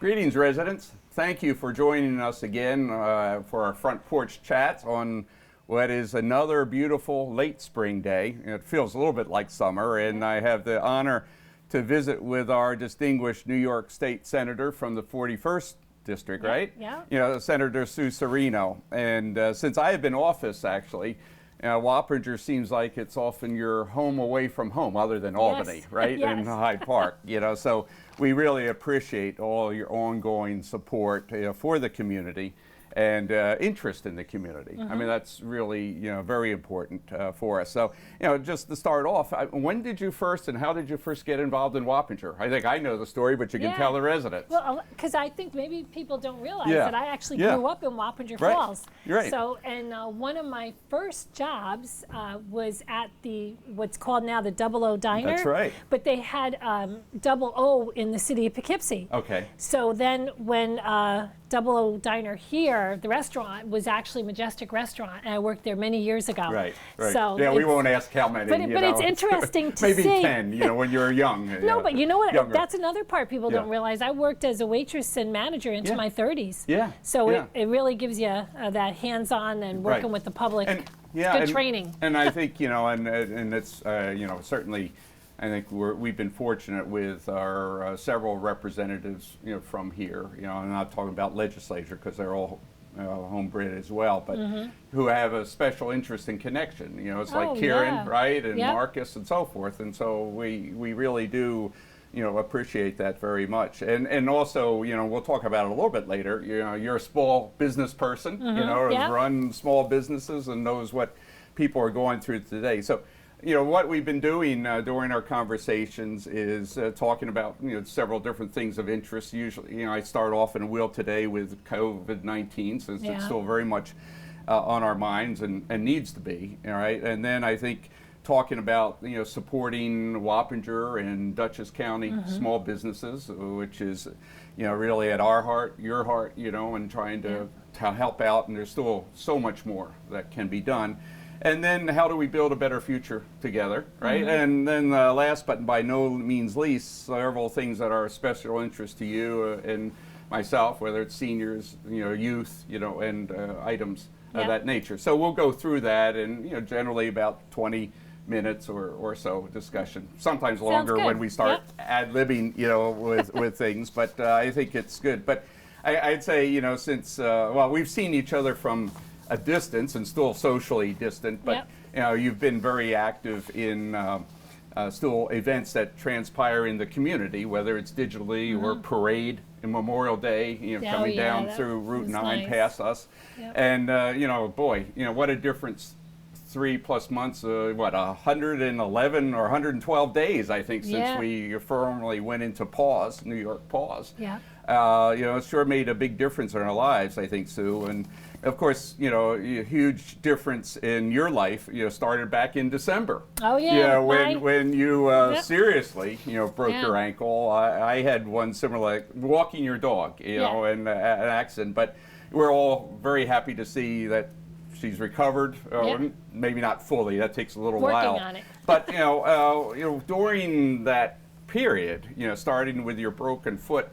Greetings, residents. Thank you for joining us again for our front porch chats on what is another beautiful late spring day. It feels a little bit like summer, and I have the honor to visit with our distinguished New York State Senator from the 41st District, right? Yeah. You know, Senator Sue Serino. And since I have been in office, actually, Wappinger seems like it's often your home away from home, other than Albany, right? Yes. In Hyde Park, you know. So we really appreciate all your ongoing support for the community and interest in the community. I mean, that's really, very important for us. So, just to start off, when did you first and how did you first get involved in Wappinger? I think I know the story, but you can tell the residents. Well, because I think maybe people don't realize that I actually grew up in Wappinger Falls. Right. So, and one of my first jobs was at what's called now the Double O Diner. That's right. But they had Double O in the city of Poughkeepsie. Okay. So then when Double O Diner here, the restaurant was actually Majestic Restaurant, and I worked there many years ago. Right. So yeah, we won't ask how many. But it's interesting to maybe see. Maybe 10. When you're young. No, but you know what? Younger. That's another part people don't realize. I worked as a waitress and manager into my 30s. Yeah. So it really gives you that hands-on and working with the public. And, it's good training. And I think and it's certainly. I think we've been fortunate with our several representatives, from here. I'm not talking about legislature because they're all homebred as well, but who have a special interest and connection. It's like Kieran, right, and Marcus and so forth. And so we really do, appreciate that very much. And also, we'll talk about it a little bit later. You're a small business person, has run small businesses and knows what people are going through today. So. What we've been doing during our conversations is talking about several different things of interest. Usually, I start off and will today with COVID-19 since it's still very much on our minds and needs to be. All right, and then I think talking about supporting Wappinger and Dutchess County small businesses, which is really at our heart, your heart, and trying to help out. And there's still so much more that can be done. And then how do we build a better future together, right? And then last but by no means least, several things that are of special interest to you and myself, whether it's seniors, youth, and items of that nature. So we'll go through that and, generally about 20 minutes or so discussion. Sometimes longer when we start ad-libbing, with things, but I think it's good. But I'd say, since, we've seen each other from a distance and still socially distant, but you've been very active in still events that transpire in the community, whether it's digitally or parade and Memorial Day, coming down through Route 9 past us. And boy, what a difference 3+ months, 111 or 112 days, I think, since we firmly went into pause, New York pause. It sure made a big difference in our lives, I think, Sue. And of course, a huge difference in your life, started back in December. Oh, yeah. When you seriously, broke your ankle. I had one similar, like walking your dog, and an accident. But we're all very happy to see that she's recovered. Maybe not fully. That takes a little while. Working on it. But during that period, starting with your broken foot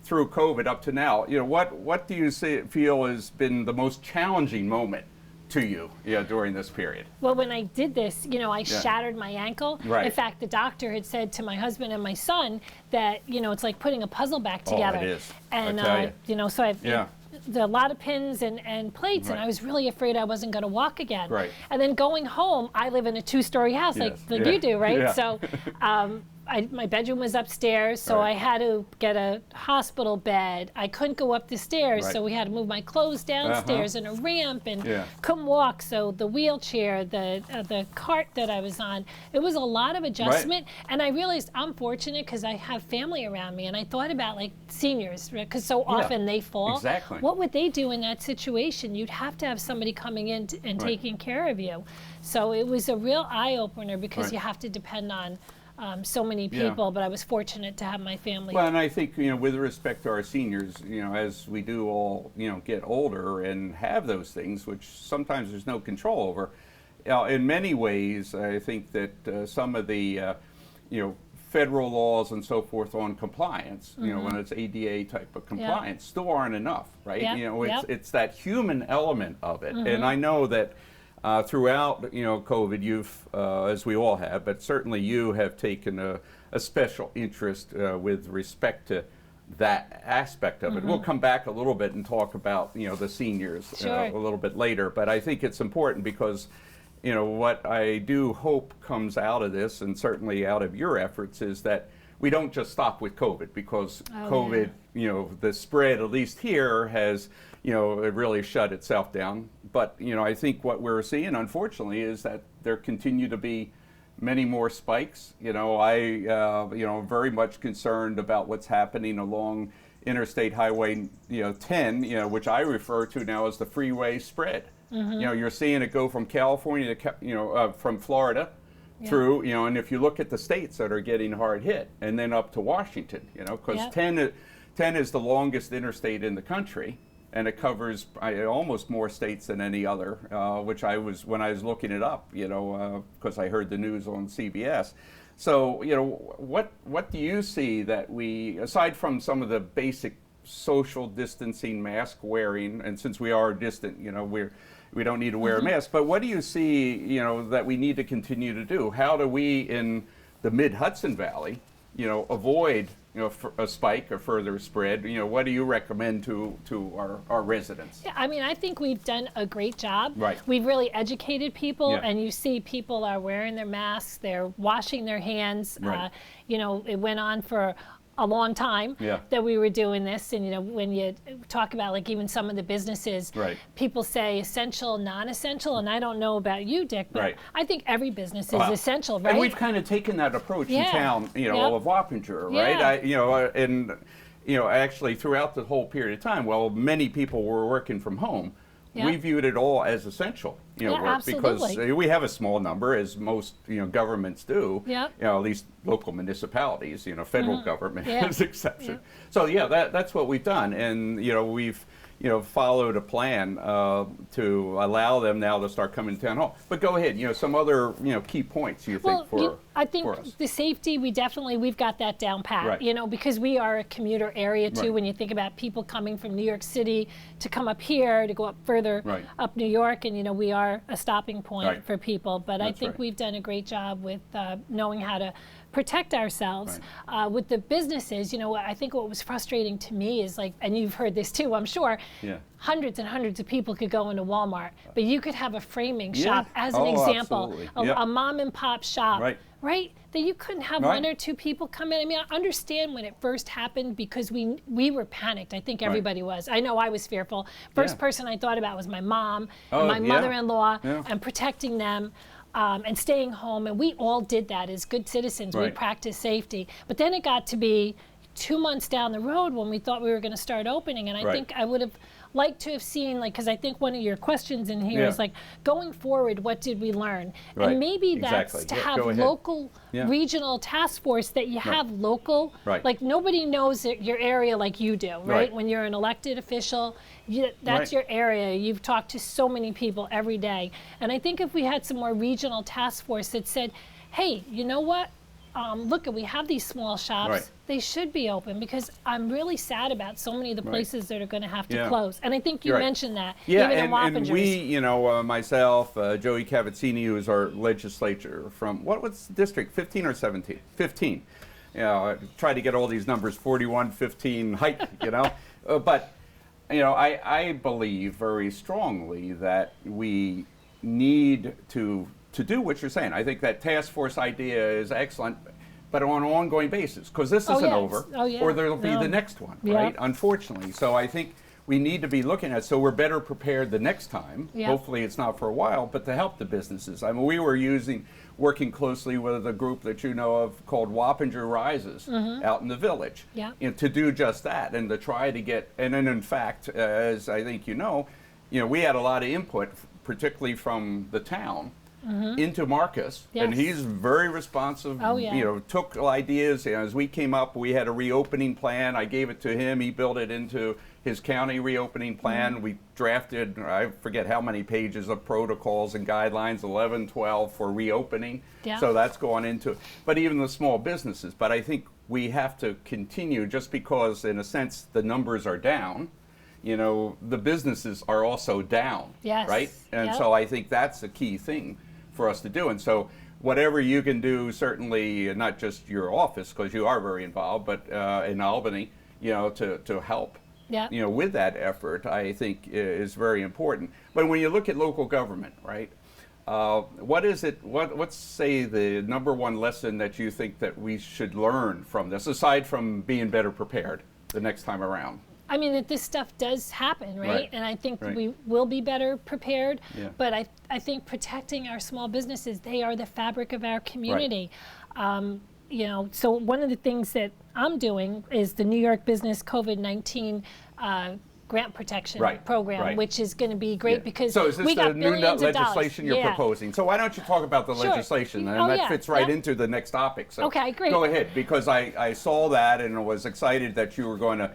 through COVID up to now, what do you feel has been the most challenging moment to you, during this period? Well, when I did this, I shattered my ankle. In fact, the doctor had said to my husband and my son that, it's like putting a puzzle back together. Oh, it is. And, so I've a lot of pins and plates, and I was really afraid I wasn't going to walk again. And then going home, I live in a 2-story house like you do, right? So my bedroom was upstairs, so I had to get a hospital bed. I couldn't go up the stairs, so we had to move my clothes downstairs in a ramp, and couldn't walk. So the wheelchair, the cart that I was on, it was a lot of adjustment. And I realized I'm fortunate because I have family around me, and I thought about like seniors, because so often they fall. Exactly. What would they do in that situation? You'd have to have somebody coming in and taking care of you. So it was a real eye-opener because you have to depend on so many people, but I was fortunate to have my family. Well, and I think, with respect to our seniors, as we do all, get older and have those things, which sometimes there's no control over, in many ways, I think that some of the, federal laws and so forth on compliance, you know, when it's ADA type of compliance, still aren't enough, right? You know, it's that human element of it. And I know that throughout, you know, COVID, you've, as we all have, but certainly you have taken a special interest with respect to that aspect of it. We'll come back a little bit and talk about, you know, the seniors a little bit later, but I think it's important because, you know, what I do hope comes out of this, and certainly out of your efforts, is that we don't just stop with COVID, because COVID, you know, the spread, at least here, has, you know, it really shut itself down. But, you know, I think what we're seeing, unfortunately, is that there continue to be many more spikes. You know, you know, very much concerned about what's happening along Interstate Highway, you know, 10, you know, which I refer to now as the freeway spread. You know, you're seeing it go from California to, you know, from Florida through, you know, and if you look at the states that are getting hard hit, and then up to Washington, you know, because 10 is the longest interstate in the country, and it covers almost more states than any other, which when I was looking it up, you know, because I heard the news on CBS. So, you know, what do you see that we, aside from some of the basic social distancing, mask wearing, and since we are distant, you know, we don't need to wear a mask, but what do you see, you know, that we need to continue to do? How do we in the mid-Hudson Valley, you know, avoid, you know, a spike or further spread? You know, what do you recommend to our residents? Yeah, I mean, I think we've done a great job. Right. We've really educated people, and you see people are wearing their masks, they're washing their hands. Right. You know, it went on for a long time that we were doing this, and you know, when you talk about like even some of the businesses, people say essential, non-essential, and I don't know about you, Dick, but I think every business is essential, right? And we've kind of taken that approach in town, you know, of Wappinger, right? You know, and you know, actually throughout the whole period of time, well, many people were working from home. We viewed it all as essential, you know, work, because we have a small number, as most, you know, governments do. You know, at least local municipalities. You know, federal government is an exception. So that's what we've done, and you know, we've, you know, followed a plan to allow them now to start coming to town hall. But go ahead, you know, some other, you know, key points you think I think the safety, we've got that down pat, you know, because we are a commuter area too. When you think about people coming from New York City to come up here, to go up further up New York, and you know, we are a stopping point for people. But I think we've done a great job with knowing how to protect ourselves. With the businesses, you know, I think what was frustrating to me is like, and you've heard this too, I'm sure, hundreds and hundreds of people could go into Walmart, but you could have a framing shop, as an example, a mom and pop shop, right? That you couldn't have one or two people come in. I mean, I understand when it first happened, because we were panicked. I think everybody was. I know I was fearful. First person I thought about was my mom and my mother-in-law, and protecting them. And staying home, and we all did that as good citizens. We practiced safety. But then it got to be 2 months down the road when we thought we were going to start opening, and I think I would have liked to have seen, like, because I think one of your questions in here is like, going forward, what did we learn? And maybe that's to have local, regional task force, that you have local, like nobody knows your area like you do, right? When you're an elected official, that's your area. You've talked to so many people every day. And I think if we had some more regional task force that said, hey, you know what? Look, we have these small shops. They should be open, because I'm really sad about so many of the places that are going to have to close. And I think you mentioned that. Even in and we, you know, myself, Joey Cavazzini, who is our legislature from, what was the district, 15 or 17? 15. You know, I tried to get all these numbers, 41, 15, height, you know. But, you know, I believe very strongly that we need to do what you're saying. I think that task force idea is excellent, but on an ongoing basis, because this isn't over, or there'll be the next one, right? Unfortunately. So I think we need to be looking at, so we're better prepared the next time. Hopefully it's not for a while, but to help the businesses. I mean, we were working closely with a group that you know of called Wappinger Rises out in the village, you know, to do just that, and to try to get, and then in fact, as I think you know, we had a lot of input, particularly from the town, into Marcus, and he's very responsive. You know, took ideas. You know, as we came up, we had a reopening plan. I gave it to him. He built it into his county reopening plan. We drafted, I forget how many pages of protocols and guidelines, 11, 12 for reopening. Yeah. So that's gone into, but even the small businesses. But I think we have to continue, just because in a sense the numbers are down, you know, the businesses are also down, yes. right? And Yep. so I think that's the key thing for us to do. And so whatever you can do, certainly not just your office, because you are very involved, but in Albany, you know, to help, Yep. you know, with that effort, I think is very important. But when you look at local government, right, what is it, what's say the number one lesson that you think that we should learn from this, aside from being better prepared the next time around? I mean, that this stuff does happen, right? Right. And I think Right. we will be better prepared. Yeah. But I think protecting our small businesses, they are the fabric of our community. You know, so one of the things that I'm doing is the New York Business COVID-19 grant protection Right. program, Right. which is going to be great Yeah. because so is this we the got new billions of dollars. legislation you're Yeah. proposing? So why don't you talk about the Sure. legislation, and Oh, that yeah. fits right Yep. into the next topic. So Okay, great. Go ahead, because I saw that and was excited that you were going to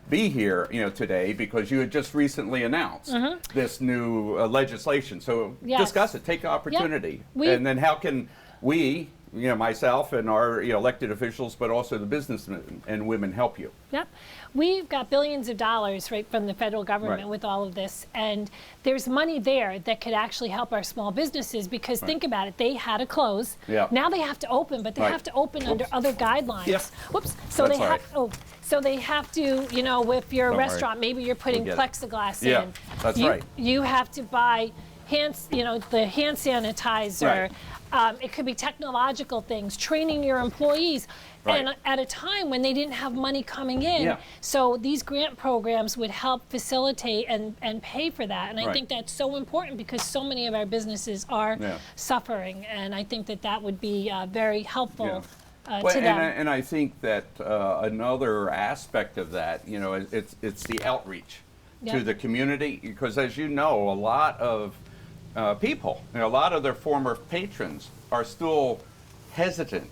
be here, you know, today, because you had just recently announced this new legislation. So Yes. discuss it, take the opportunity, We- and then how can we, you know, myself and our, you know, elected officials, but also the businessmen and women help you? Yep. We've got billions of dollars right from the federal government Right. with all of this, and there's money there that could actually help our small businesses because think about it, they had to close. Yeah. Now they have to open, but they Right. have to open under other guidelines. Yep. Whoops. So That's they all have right. so they have to, you know, if you're a Don't worry. restaurant, maybe you're putting We'll get it. plexiglass Yeah, in. that's you, right. You have to buy the hand sanitizer. Right. It could be technological things, training your employees, Right. and at a time when they didn't have money coming in. Yeah. So these grant programs would help facilitate and pay for that. And I Right. think that's so important because so many of our businesses are Yeah. suffering. And I think that that would be very helpful Well, to them. and I think that another aspect of that, you know, it's the outreach to Yep. the community, because as you know, a lot of people, you know, a lot of their former patrons are still hesitant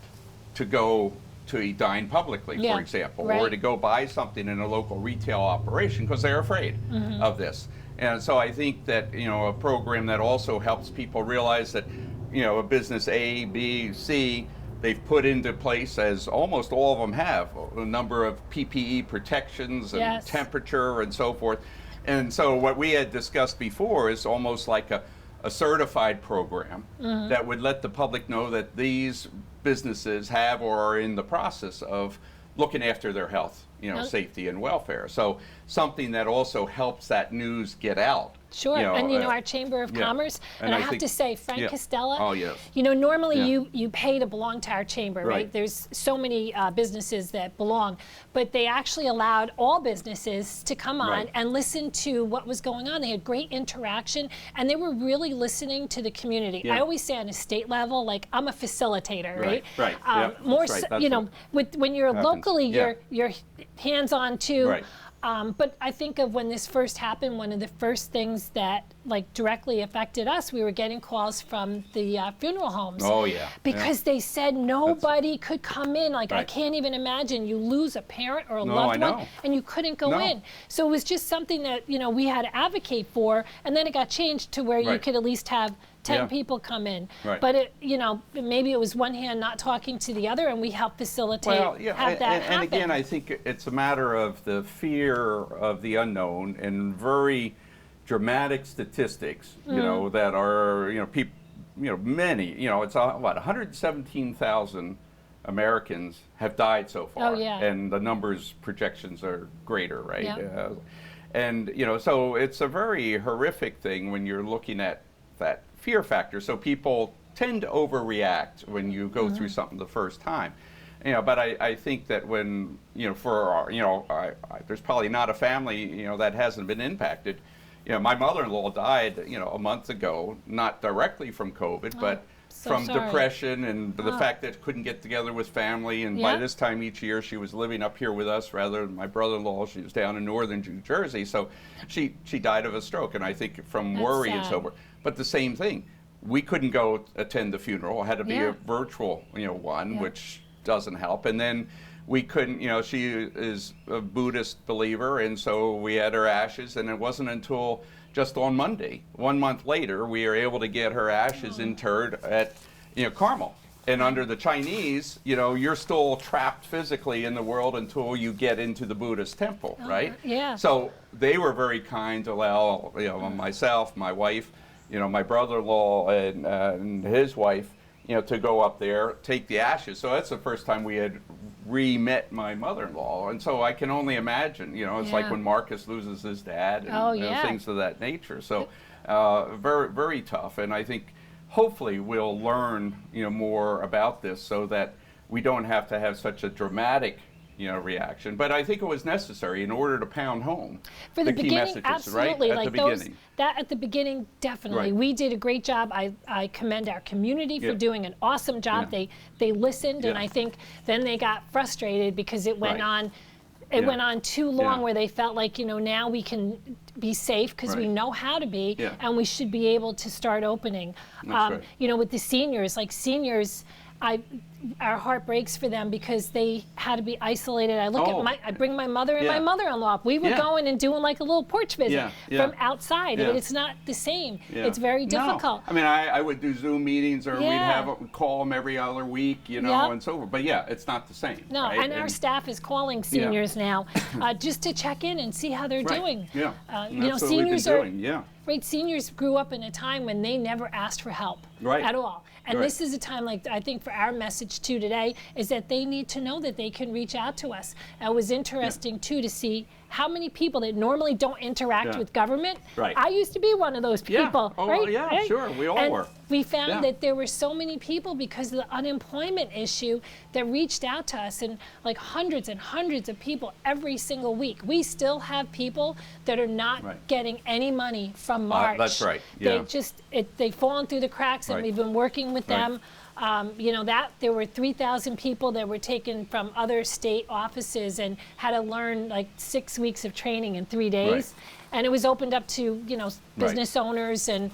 to go to dine publicly, Yeah, for example, or right. to go buy something in a local retail operation because they're afraid Mm-hmm. of this. And so I think that, you know, a program that also helps people realize that, you know, a business A, B, C, they've put into place, as almost all of them have, a number of PPE protections and Yes. temperature and so forth. And so what we had discussed before is almost like a certified program Mm-hmm. that would let the public know that these businesses have or are in the process of looking after their health, you know, Oh. safety and welfare. So something that also helps that news get out. Sure, You know, and our Chamber of yeah. Commerce, And and I I have think- to say, Frank yeah. Costello, Oh, yes. you know, normally Yeah. you pay to belong to our chamber, right? Right. There's so many businesses that belong, but they actually allowed all businesses to come on Right. and listen to what was going on. They had great interaction, and they were really listening to the community. Yeah. I always say on a state level, like I'm a facilitator, right? Right, yep, More, that's right, so, that's you know, what when you're happens. locally, Yeah. you're hands-on too. Right. But I think of when this first happened, one of the first things that like directly affected us, we were getting calls from the funeral homes. Oh, yeah. Because they said nobody could come in. Like I Right. can't even imagine you lose a parent or a No, loved I one know. and you couldn't go No. in. So it was just something that, you know, we had to advocate for, and then it got changed to where you Right. could at least have 10 Yeah. people come in. Right. But it, you know, maybe it was one hand not talking to the other, and we helped facilitate Well, yeah, have that and happen. again, I think it's a matter of the fear of the unknown and very dramatic statistics, you know, that are, you know, people, you know, many, you know, it's what, 117,000 Americans have died so far. Oh, yeah. And the numbers projections are greater, right? Yeah. And, you know, so it's a very horrific thing when you're looking at that fear factor. So people tend to overreact when you go through something the first time. You know, but I think that when, you know, for our, you know, there's probably not a family, you know, that hasn't been impacted. You know, my mother-in-law died, you know, a month ago, not directly from COVID, but so from sorry. depression and the fact that couldn't get together with family. And by Yeah. this time each year, she was living up here with us rather than my brother-in-law. She was down in northern New Jersey. So she died of a stroke, and I think from That's worry and sad. so forth. But the same thing, we couldn't go attend the funeral. It had to be Yeah. a virtual, you know, one, Yeah. which doesn't help. And then we couldn't, she is a Buddhist believer, and so we had her ashes, and it wasn't until just on Monday, 1 month later, we were able to get her ashes interred at, Carmel. And under the Chinese, you're still trapped physically in the world until you get into the Buddhist temple, right? Yeah. So they were very kind to allow, myself, my wife, my brother-in-law, and his wife, to go up there, take the ashes. So that's the first time we had re-met my mother-in-law. And so I can only imagine, it's like when Marcus loses his dad and things of that nature. So very, very tough. And I think hopefully we'll learn, more about this so that we don't have to have such a dramatic reaction. But I think it was necessary in order to pound home for the key beginning, messages, absolutely. right? At like the those, beginning. That at the beginning, definitely. Right. We did a great job. I commend our community for doing an awesome job. Yeah. They listened, and I think then they got frustrated because it went on. It went on too long where they felt like, now we can be safe because we know how to be, and we should be able to start opening. That's right. With the seniors, our heart breaks for them because they had to be isolated. I look at I bring my mother and my mother-in-law. We were going and doing like a little porch visit from outside. Yeah. It's not the same. It's very difficult. No. I mean, I would do Zoom meetings, or we'd call them every other week, and so forth. But it's not the same. No, right? and our staff is calling seniors now just to check in and see how they're doing. Yeah. Seniors what we've been doing. Right, seniors grew up in a time when they never asked for help at all. And this is a time, like I think for our message too today, is that they need to know that they can reach out to us. It was interesting too to see how many people that normally don't interact with government. Right. I used to be one of those people. Right? Sure, we all were. We found that there were so many people because of the unemployment issue that reached out to us, and like hundreds and hundreds of people every single week. We still have people that are not getting any money from March. That's right. Yeah. They've fallen through the cracks, and we've been working with them. There were 3,000 people that were taken from other state offices and had to learn like 6 weeks of training in 3 days. And it was opened up to, business owners and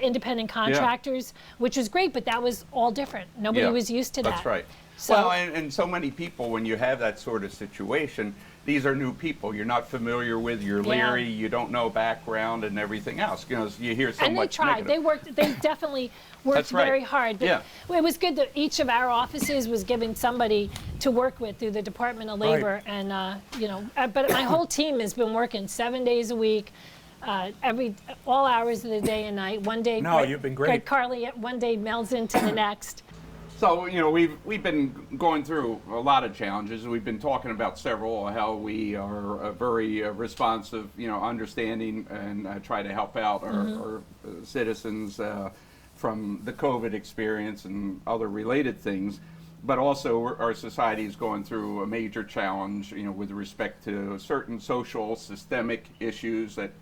independent contractors, which was great, but that was all different. Nobody was used to that. That's right. So, and so many people, when you have that sort of situation, these are new people you're not familiar with, you're leery, you don't know background and everything else. You hear so much. And they tried. Negative. They definitely worked very hard. But it was good that each of our offices was given somebody to work with through the Department of Labor. And, but my whole team has been working 7 days a week. All hours of the day and night. One day, you've been great. Greg Carly, one day melds into the next. So, we've been going through a lot of challenges. We've been talking about several, how we are very responsive, understanding, and try to help out our citizens from the COVID experience and other related things. But also our society is going through a major challenge, with respect to certain social systemic issues that,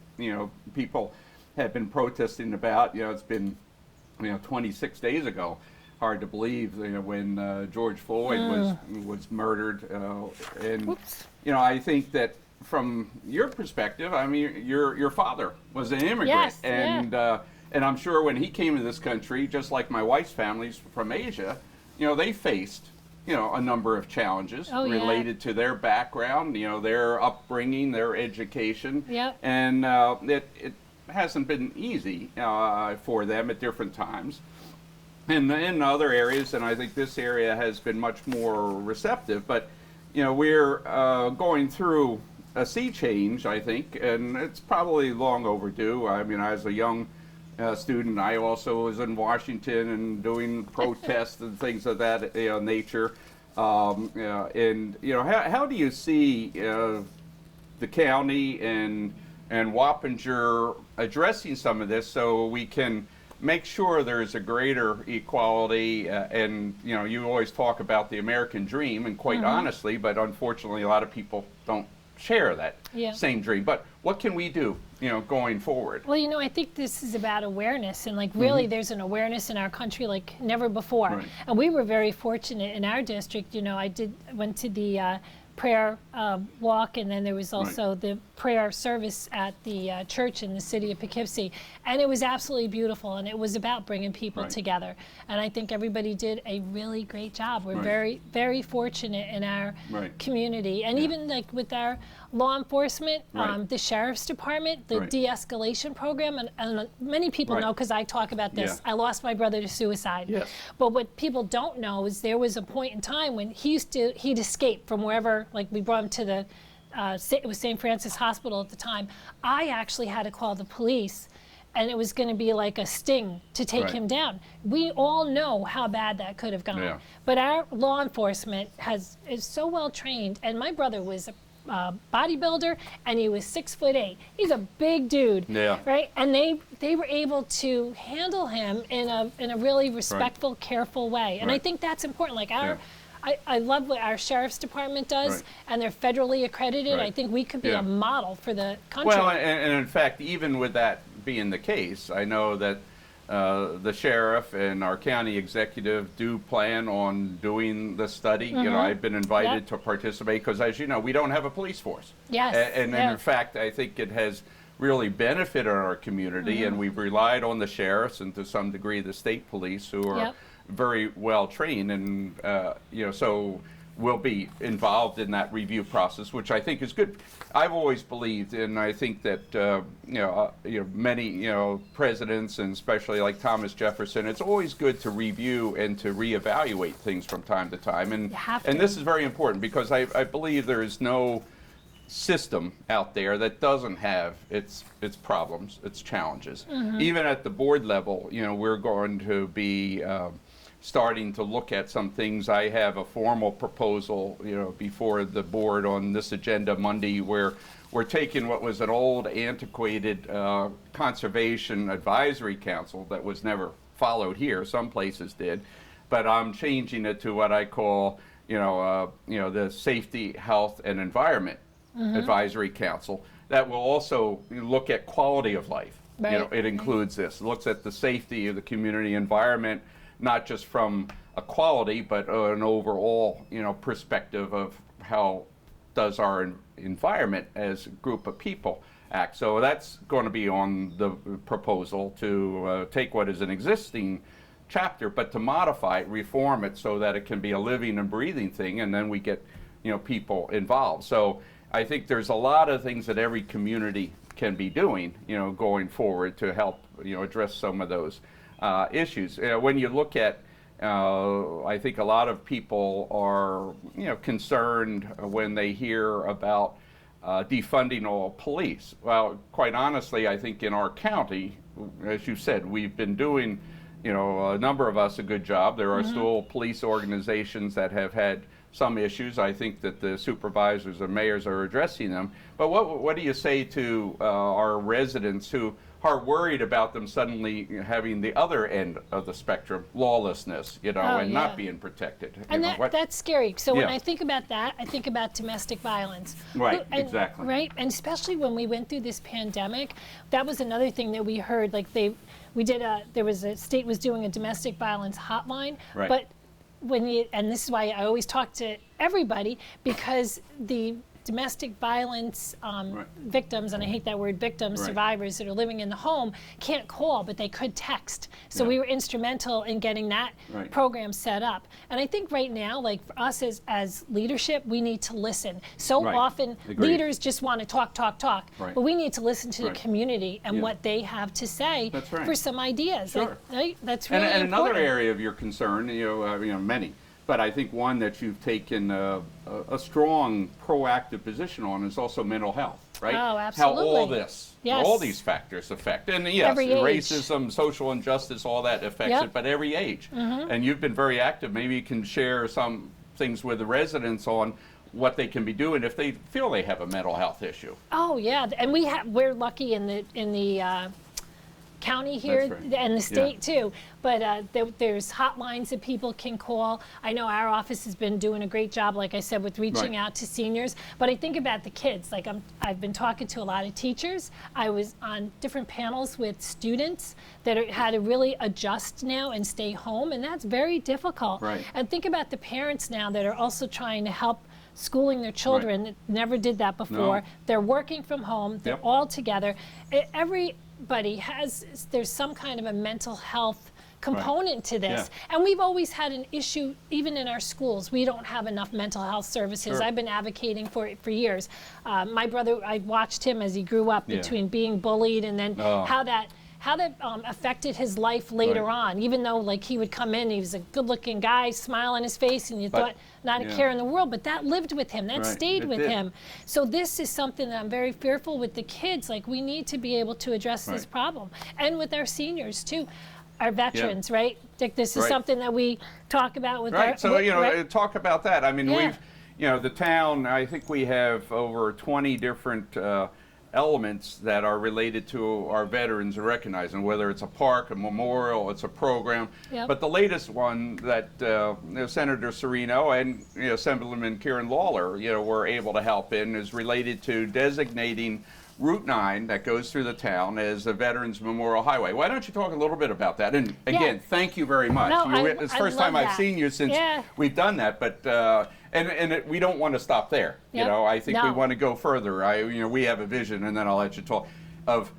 people have been protesting about. It's been, 26 days ago. Hard to believe, when George Floyd was murdered, and I think that from your perspective, I mean, your father was an immigrant, and I'm sure when he came to this country, just like my wife's family's from Asia, they faced a number of challenges related to their background, their upbringing, their education, and it hasn't been easy for them at different times. And in other areas, and I think this area has been much more receptive, but we're going through a sea change, I think, and it's probably long overdue. I mean, as a young student, I also was in Washington and doing protests and things of that nature. How do you see the county and Wappinger addressing some of this so we can make sure there's a greater equality, and you always talk about the American dream, and quite honestly, but unfortunately a lot of people don't share that same dream. But what can we do, going forward? Well, I think this is about awareness, and really there's an awareness in our country like never before. And we were very fortunate in our district. I went to the prayer walk, and then there was also the prayer service at the church in the city of Poughkeepsie. And it was absolutely beautiful, and it was about bringing people together. And I think everybody did a really great job. We're very, very fortunate in our community. And even like with our law enforcement, the sheriff's department, the de-escalation program, and many people know because I talk about this. I lost my brother to suicide. But what people don't know is there was a point in time when he'd escaped from wherever, like we brought him to the, it was St. Francis Hospital at the time. I actually had to call the police, and it was going to be like a sting to take him down. We all know how bad that could have gone. But our law enforcement is so well trained, and my brother was a bodybuilder, and he was 6'8". He's a big dude, right? And they were able to handle him in a really respectful, careful way. And I think that's important. Like I love what our sheriff's department does, and they're federally accredited. I think we could be a model for the country. Well, and in fact, even with that being the case, I know that the sheriff and our county executive do plan on doing the study. You know, I've been invited to participate because, as you know, we don't have a police force. And in fact, I think it has really benefited our community, and we've relied on the sheriffs and to some degree the state police, who are very well trained, and you know, so we'll be involved in that review process, which I think is good. I've always believed, and I think that many presidents, and especially like Thomas Jefferson, it's always good to review and to reevaluate things from time to time, and this is very important because I believe there is no system out there that doesn't have its problems, its challenges. Even at the board level, you know, we're going to be starting to look at some things. I have a formal proposal, you know, before the board on this agenda Monday, where we're taking what was an old, antiquated conservation advisory council that was never followed here. Some places did, but I'm changing it to what I call, the Safety, Health, and Environment Advisory Council. That will also look at quality of life. You know, it includes this. It looks at the safety of the community environment, not just from a quality, but an overall, perspective of how does our environment as a group of people act. So that's going to be on the proposal to take what is an existing chapter, but to modify it, reform it so that it can be a living and breathing thing, and then we get, people involved. So I think there's a lot of things that every community can be doing, going forward to help, address some of those issues. When you look at, I think a lot of people are, concerned when they hear about defunding all police. Well, quite honestly, I think in our county, as you said, we've been doing, a number of us a good job. There are still police organizations that have had some issues. I think that the supervisors and mayors are addressing them. But what do you say to our residents who are worried about them suddenly having the other end of the spectrum, lawlessness, and not being protected? And that's scary. So when I think about that, I think about domestic violence. Right, exactly. Right, and especially when we went through this pandemic, that was another thing that we heard. Like there was a state was doing a domestic violence hotline, but and this is why I always talk to everybody, because the domestic violence victims, and I hate that word, victims, survivors that are living in the home, can't call, but they could text. So we were instrumental in getting that program set up. And I think right now, like for us as leadership, we need to listen. So often leaders just want to talk, but we need to listen to the community and what they have to say for some ideas. Sure. That's really important. And another area of your concern, many, but I think one that you've taken a strong, proactive position on is also mental health, right? Oh, absolutely. How all these factors affect. And yes, racism, social injustice, all that affects it, but every age. And you've been very active. Maybe you can share some things with the residents on what they can be doing if they feel they have a mental health issue. Oh, yeah. And we're lucky in the county here and the state too, but there's hotlines that people can call. I know our office has been doing a great job, like I said, with reaching out to seniors, but I think about the kids. Like I've been talking to a lot of teachers. I was on different panels with students that had to really adjust now and stay home, and that's very difficult. And think about the parents now that are also trying to help schooling their children. Right. Never did that before. No. They're working from home. They're all together. Everybody there's some kind of a mental health component to this. And we've always had an issue, even in our schools. We don't have enough mental health services. I've been advocating for it for years. My brother, I watched him as he grew up between being bullied and then how that affected his life later on. Even though like he would come in, he was a good-looking guy, smile on his face, and you thought not a care in the world, but that lived with him, that stayed with him. So this is something that I'm very fearful with the kids. Like we need to be able to address this problem, and with our seniors too. Our veterans, right? Dick, this is something that we talk about with our... So, talk about that. I mean, we've, the town, I think we have over 20 different elements that are related to our veterans and recognizing, whether it's a park, a memorial, it's a program. But the latest one that Senator Serino and Assemblyman Kieran Lawler, were able to help in is related to designating Route 9 that goes through the town as a Veterans Memorial Highway. Why don't you talk a little bit about that? And again, thank you very much. No, it's the first time I've seen you since we've done that, but we don't want to stop there. I think we want to go further. We have a vision, and then I'll let you talk, of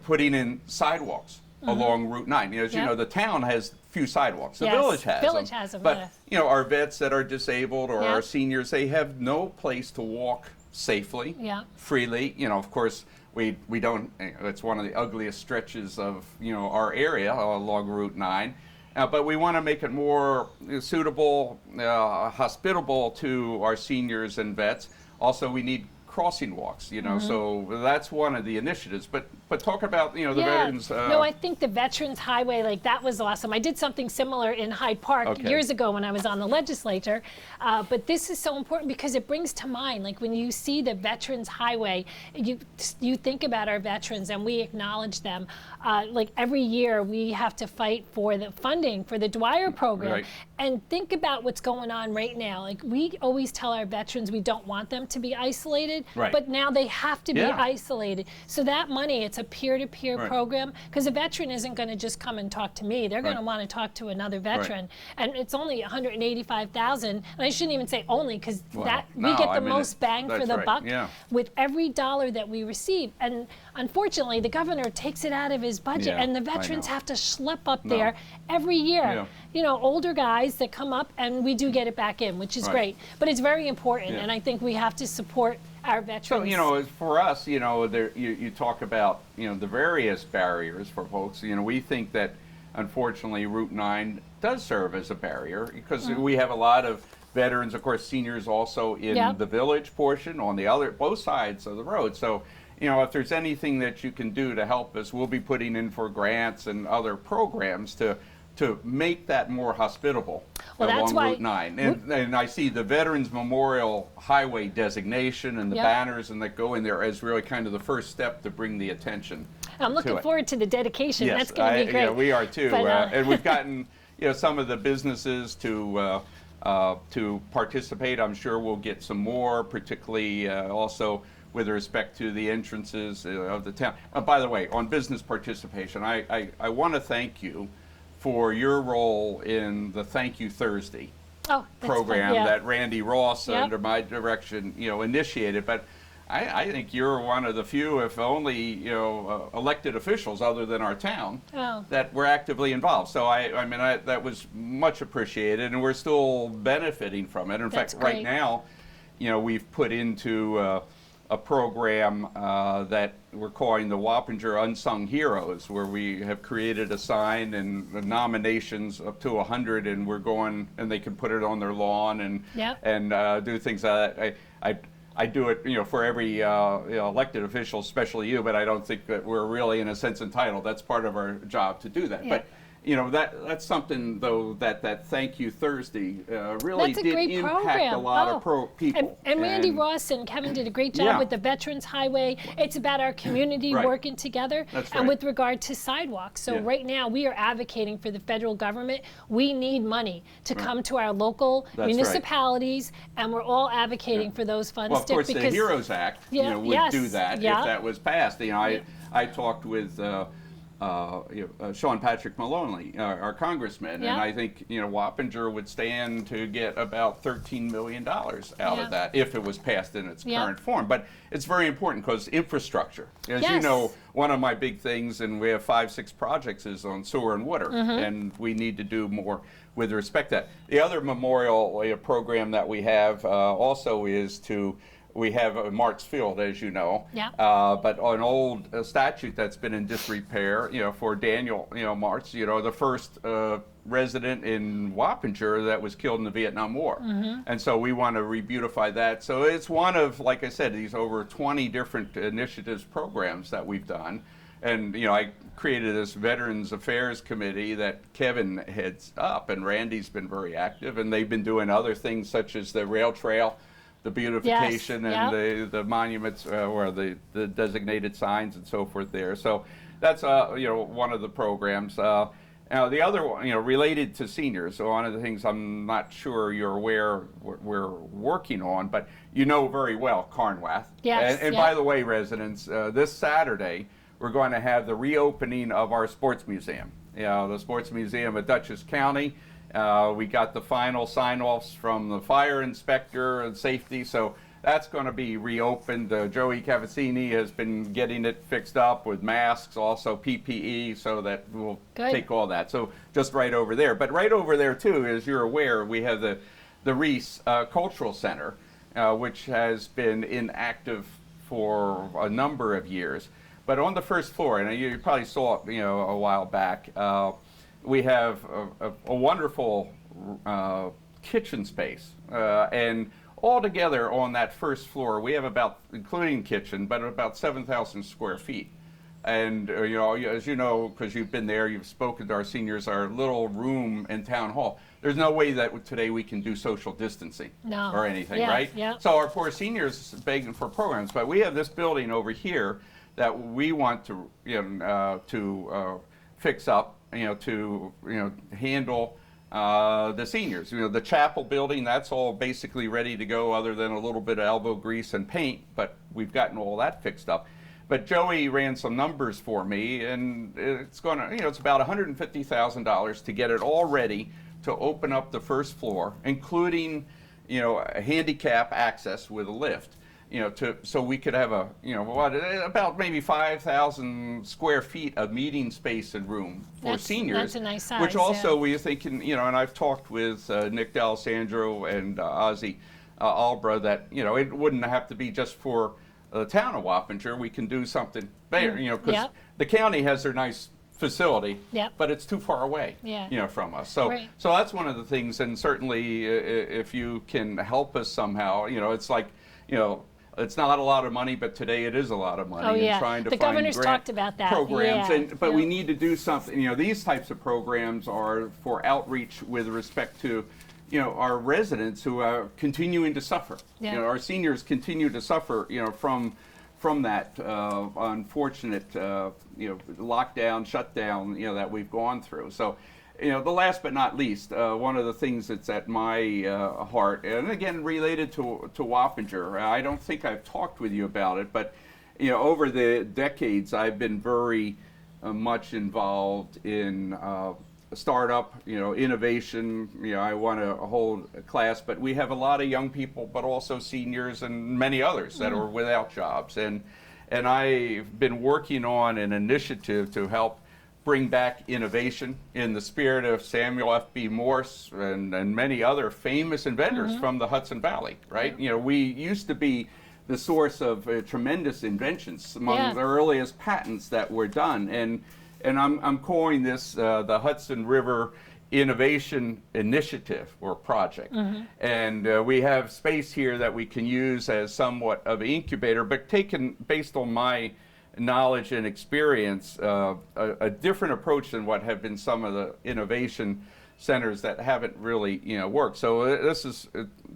putting in sidewalks along Route 9. As you know, the town has few sidewalks. The village has them. But our vets that are disabled or our seniors, they have no place to walk safely, freely. Of course, we don't. It's one of the ugliest stretches of our area along Route 9, but we want to make it more suitable, hospitable to our seniors and vets. Also, we need crossing walks. So that's one of the initiatives. But talk about the veterans. No, I think the Veterans Highway, like that was awesome. I did something similar in Hyde Park years ago when I was on the legislature. But this is so important because it brings to mind, like when you see the Veterans Highway, you think about our veterans and we acknowledge them. Like every year we have to fight for the funding for the Dwyer program. And think about what's going on right now. Like we always tell our veterans we don't want them to be isolated, but now they have to be isolated. So that money, it's a peer-to-peer program, because a veteran isn't going to just come and talk to me. They're going to want to talk to another veteran. And it's only $185,000, and I shouldn't even say only, because we get the most bang for the buck with every dollar that we receive. And unfortunately, the governor takes it out of his budget, and the veterans have to schlep up there every year. Older guys that come up, and we do get it back in, which is great. But it's very important, and I think we have to support our veterans. So, for us, you talk about, the various barriers for folks. We think that, unfortunately, Route 9 does serve as a barrier because we have a lot of veterans, of course, seniors also in the village portion on the both sides of the road. So, if there's anything that you can do to help us, we'll be putting in for grants and other programs to make that more hospitable along Route 9. And I see the Veterans Memorial Highway designation and the banners and that go in there as really kind of the first step to bring the attention. I'm looking forward to the dedication. Yes, that's going to be great. Yeah, we are too. And we've gotten some of the businesses to participate. I'm sure we'll get some more, particularly also with respect to the entrances of the town. By the way, on business participation, I want to thank you for your role in the Thank You Thursday program that Randy Ross, under my direction, initiated. But I think you're one of the few, if only, elected officials other than our town that were actively involved. So I mean, that was much appreciated, and we're still benefiting from it. In fact, right now, we've put into a program that we're calling the Wappinger Unsung Heroes, where we have created a sign and nominations up to 100, and we're going, and they can put it on their lawn and do things like that. I do it, for every elected official, especially you, but I don't think that we're really, in a sense, entitled. That's part of our job to do that. But that's something, though, that Thank You Thursday really did impact a lot of people. And Randy Ross and Kevin did a great job with the Veterans Highway. It's about our community working together. And with regard to sidewalks. So right now we are advocating for the federal government. We need money to come to our local municipalities, and we're all advocating for those funds. Well, of course, the HEROES Act would do that if that was passed. I talked with Sean Patrick Maloney, our congressman, yeah. and I think Wappinger would stand to get about $13 million out yeah. of that if it was passed in its yeah. current form. But it's very important because infrastructure, as yes. you know, one of my big things, and we have 5-6 projects, is on sewer and water, and we need to do more with respect to that. The other memorial program that we have also is we have Mart's Field, as you know, yeah. But an old statute that's been in disrepair, for Daniel, Martz, the first resident in Wappinger that was killed in the Vietnam War. And so we want to re-beautify that. So it's one of, like I said, these over 20 different initiatives, programs that we've done. And, I created this Veterans Affairs Committee that Kevin heads up, and Randy's been very active, and they've been doing other things such as the rail trail, the beautification, yes. and yep. the monuments or the designated signs and so forth there. So that's one of the programs. Now the other one, related to seniors. So one of the things I'm not sure you're aware we're working on, but very well Carnwath. Yes. And yep. by the way, residents, this Saturday we're going to have the reopening of our sports museum. The sports museum at Dutchess County. We got the final sign-offs from the fire inspector and safety, so that's going to be reopened. Joey Cavazzini has been getting it fixed up with masks, also PPE, so that we'll Good. take all that. So just right over there. But right over there, too, as you're aware, we have the Reese Cultural Center, which has been inactive for a number of years. But on the first floor, and you probably saw it, a while back, we have a wonderful kitchen space, and all together on that first floor, we have about, including kitchen, but about 7,000 square feet. And as you know, because you've been there, you've spoken to our seniors, our little room in town hall. There's no way that today we can do social distancing or anything, yes, right? Yep. So our poor seniors begging for programs, but we have this building over here that we want to fix up, to handle the seniors. The chapel building, that's all basically ready to go, other than a little bit of elbow grease and paint, but we've gotten all that fixed up. But Joey ran some numbers for me, and it's going to, it's about $150,000 to get it all ready to open up the first floor, including, a handicap access with a lift. So we could have about maybe 5,000 square feet of meeting space and room for seniors. That's a nice size. Which also we thinking, and I've talked with Nick D'Alessandro and Ozzy Albra that, it wouldn't have to be just for the town of Wappinger. We can do something there, because Yep. the county has their nice facility, Yep. but it's too far away, Yeah. from us. So, Right. so that's one of the things, and certainly if you can help us somehow, it's like, it's not a lot of money, but today it is a lot of money. Oh, yeah. And trying to The find governor's grant talked about that. programs, Yeah. but Yeah. we need to do something. These types of programs are for outreach with respect to, our residents who are continuing to suffer. Yeah. Our seniors continue to suffer, from that unfortunate, lockdown, shutdown, that we've gone through. So, the last but not least, one of the things that's at my heart, and again related to Wappinger, I don't think I've talked with you about it, but over the decades I've been very much involved in startup, innovation. I want to hold a class, but we have a lot of young people, but also seniors and many others that are without jobs, and I've been working on an initiative to help bring back innovation in the spirit of Samuel F.B. Morse and many other famous inventors from the Hudson Valley, right? We used to be the source of tremendous inventions, among the earliest patents that were done. And I'm calling this the Hudson River Innovation Initiative or project. And we have space here that we can use as somewhat of an incubator, but taken based on my knowledge and experience, a different approach than what have been some of the innovation centers that haven't really worked. So this is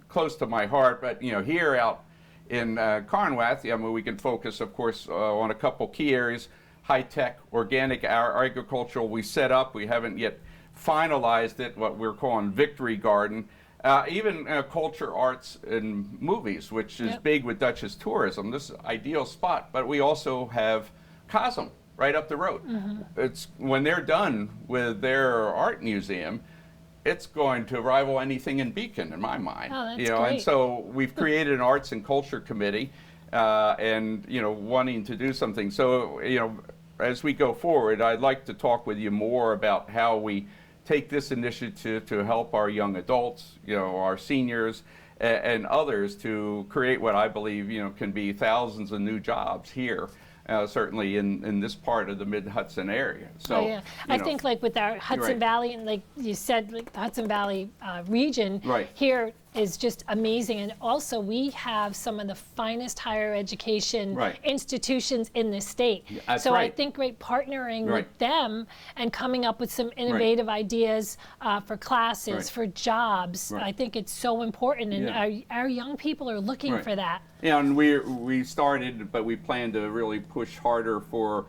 close to my heart, but here out in Carnwath, we can focus, of course, on a couple key areas: high-tech, organic, agricultural. We set up, we haven't yet finalized it, what we're calling Victory Garden. Even culture, arts, and movies, which is big with Dutchess tourism. This is an ideal spot, but we also have COSM, right up the road. It's when they're done with their art museum, it's going to rival anything in Beacon, in my mind. Oh, that's you know, great. and so we've created an arts and culture committee, and you know, wanting to do something. So you know, as we go forward, I'd like to talk with you more about how we take this initiative to help our young adults, you know, our seniors, and others to create what I believe, you know, can be thousands of new jobs here. Certainly in this part of the Mid-Hudson area. So, oh, yeah. I think like with our Hudson Right. Valley, and like you said, like the Hudson Valley region Right. here is just amazing. And also we have some of the finest higher education Right. institutions in the state. That's so I right. think partnering Right. with them and coming up with some innovative ideas for classes, Right. for jobs, Right. I think it's so important. And Yeah. our young people are looking Right. for that. Yeah, and we started, but we plan to really push harder for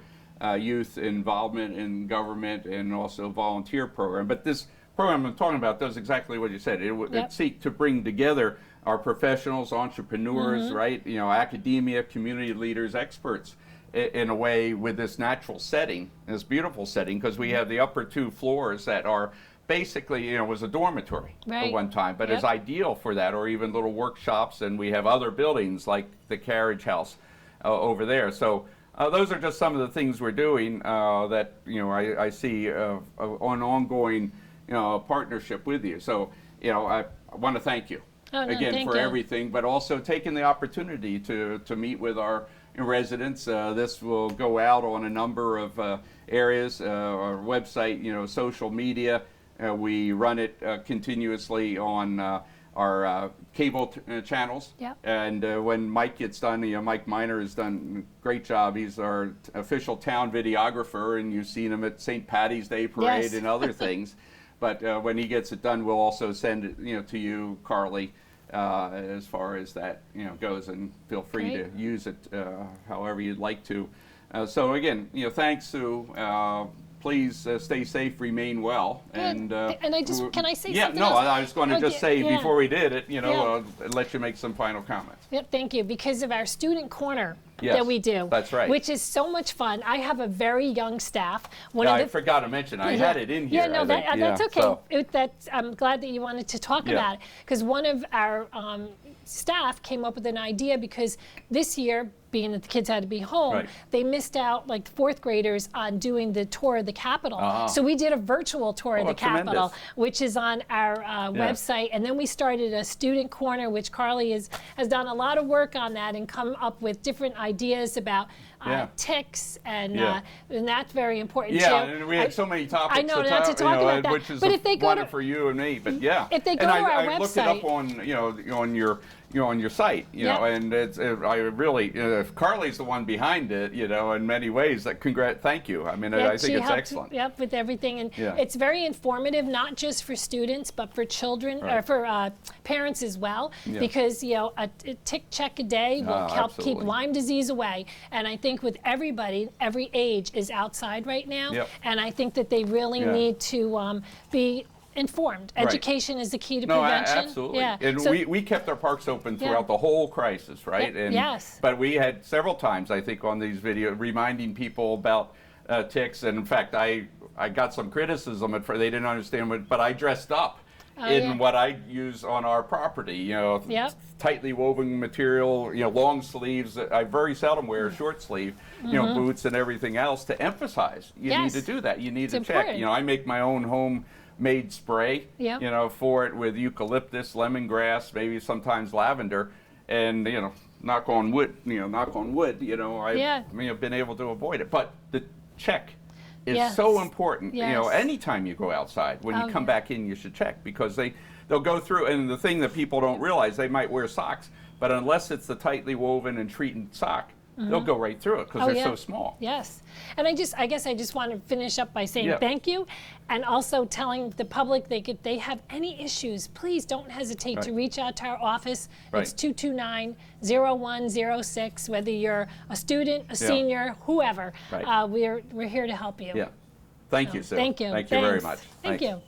youth involvement in government and also volunteer program. But this program I'm talking about does exactly what you said. It Yep. seeks to bring together our professionals, entrepreneurs, right? You know, academia, community leaders, experts, in a way with this natural setting, this beautiful setting, because we have the upper 2 floors that are basically, you know, was a dormitory Right. at one time, but Yep. is ideal for that, or even little workshops. And we have other buildings like the carriage house over there. So those are just some of the things we're doing that, you know, I see an ongoing, you know, partnership with you. So, you know, I want to thank you again thank for you. everything, but also taking the opportunity to meet with our residents. This will go out on a number of areas, our website, you know, social media. We run it continuously on our cable channels. Yep. And when Mike gets done, you know, Mike Miner has done a great job. He's our official town videographer, and you've seen him at St. Patty's Day Parade Yes. and other things. But when he gets it done, we'll also send it, you know, to you, Carly, as far as that, you know, goes. And feel free Great. to use it however you'd like to. So again, you know, thanks, Sue. Please stay safe, remain well, And I just, can I say yeah, something no, else? I was going to Oh, just say yeah. before we did it, you know, let you make some final comments. Yep, thank you. Because of our student corner Yes, that we do. that's right. Which is so much fun. I have a very young staff. One I forgot to mention, I had it in here. Yeah, no, I think. that's okay. So, I'm glad that you wanted to talk Yeah. about it. Because one of our staff came up with an idea, because this year, being that the kids had to be home, Right. they missed out, like 4th graders, on doing the tour of the Capitol. Ah. So we did a virtual tour of Oh, the Capitol, tremendous. which is on our website. And then we started a student corner, which Carly has done a lot of work on that and come up with different ideas about Yeah. ticks, and Yeah. and that's very important yeah, too. and we had so many topics I know, not to you talk know, about that. which is But if they go one to- for you and me. But yeah, If they go and to our I looked it up website- on on your site, you know, Yeah. and I really, if Carly's the one behind it, you know, in many ways. Thank you. I mean, Yeah, I she think it's helped, excellent. Yep, with everything, and Yeah. it's very informative, not just for students, but for children, or Right. for parents as well, Yeah. because you know a tick check a day will help keep absolutely. Lyme disease away. And I think with everybody, every age is outside right now, Yep. and I think that they really Yeah. need to be informed. Right. Education is the key to No, prevention. absolutely. Yeah. And So- we kept our parks open Yeah. throughout the whole crisis, right? Yeah, And, yes. But we had several times, I think, on these videos reminding people about ticks. And in fact, I got some criticism at first. They didn't understand what, but I dressed up in yeah. what I use on our property. You know, Yep. tightly woven material. You know, long sleeves. I very seldom wear a short sleeve. You know, boots and everything else to emphasize. You Yes. need to do that. You need to It's check. important. You know, I make my own homemade spray. Yep. You know, for it with eucalyptus, lemongrass, maybe sometimes lavender, and you know, knock on wood. You know, I've Yeah. been able to avoid it. But the check is Yes. so important. You know, Yes. anytime you go outside, when Oh, you come yeah. back in, you should check, because they'll go through. And the thing that people don't realize, they might wear socks, but unless it's the tightly woven and treated sock, they'll go right through it because Oh, they're yeah. so small. Yes. And I guess I just want to finish up by saying Yeah. thank you, and also telling the public if they have any issues, please don't hesitate to Right. reach out to our office. Right. It's 229-0106, whether you're a student, a senior, whoever. Right. We're here to help you. Yeah. Thank you, Sue. Thank you. Thank you very Thanks. much. Thank Thanks. you.